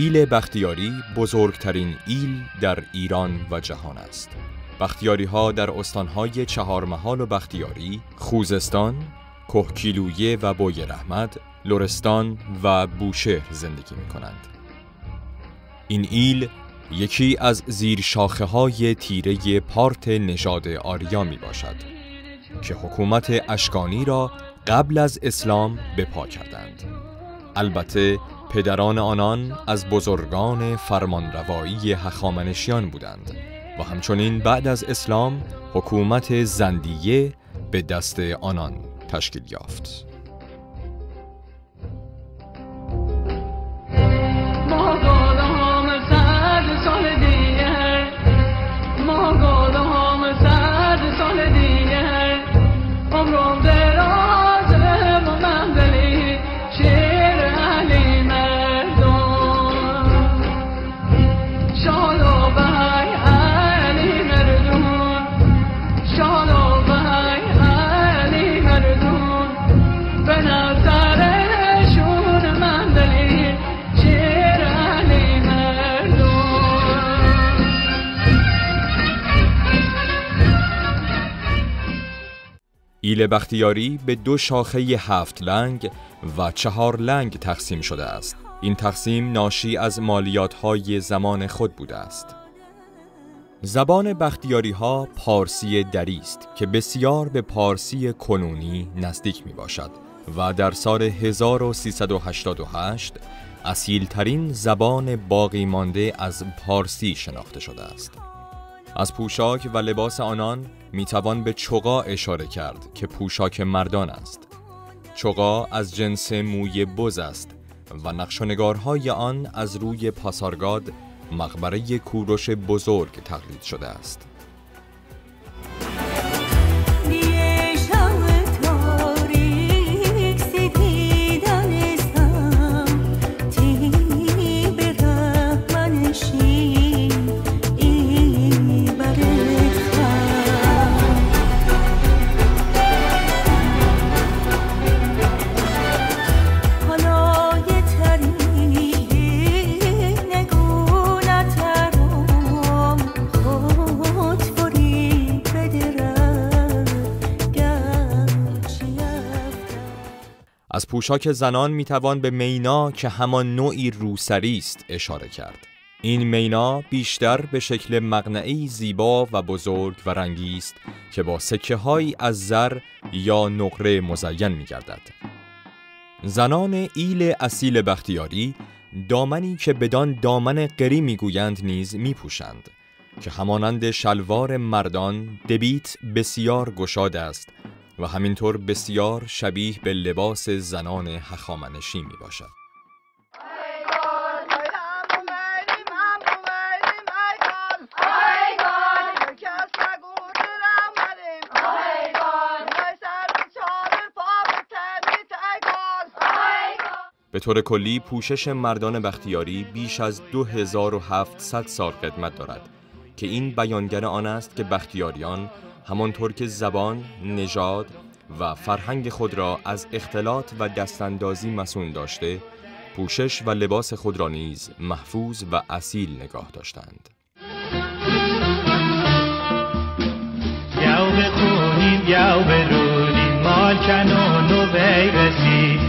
ایل بختیاری بزرگترین ایل در ایران و جهان است. بختیاری‌ها در استان‌های چهارمحال و بختیاری، خوزستان، کهگیلویه و بویراحمد، لرستان و بوشهر زندگی می‌کنند. این ایل یکی از زیر شاخه‌های تیره پارت نژاد آریا میباشد که حکومت اشکانی را قبل از اسلام به پا کردند. البته پدران آنان از بزرگان فرمانروایی هخامنشیان بودند و همچنین بعد از اسلام حکومت زندیه به دست آنان تشکیل یافت. ایل بختیاری به 2 شاخه 7 لنگ و 4 لنگ تقسیم شده است. این تقسیم ناشی از مالیات‌های زمان خود بوده است. زبان بختیاری‌ها پارسی دری است که بسیار به پارسی کنونی نزدیک می‌باشد و در سال 1388 اصیل‌ترین زبان باقی مانده از پارسی شناخته شده است. از پوشاک و لباس آنان میتوان به چغا اشاره کرد که پوشاک مردان است. چغا از جنس موی بز است و نقش‌ونگارهای آن از روی پاسارگاد، مقبره کوروش بزرگ تقلید شده است. از پوشاک زنان میتوان به مینا که همان نوعی روسری است اشاره کرد. این مینا بیشتر به شکل مقنعه‌ای زیبا و بزرگ و رنگی است که با سکه‌هایی از زر یا نقره مزین می‌گردد. زنان ایل اصیل بختیاری دامنی که بدان دامن قری میگویند نیز میپوشند که همانند شلوار مردان دبیت بسیار گشاد است و همینطور بسیار شبیه به لباس زنان هخامنشی می باشد. به طور کلی پوشش مردان بختیاری بیش از 2700 سال قدمت دارد که این بیانگر آن است که بختیاریان همانطور که زبان، نژاد و فرهنگ خود را از اختلاط و دستاندازی مصون داشته، پوشش و لباس خود را نیز محفوظ و اصیل نگاه داشتند. یاو بخونیم یاو برونیم مال کنون و بیرسید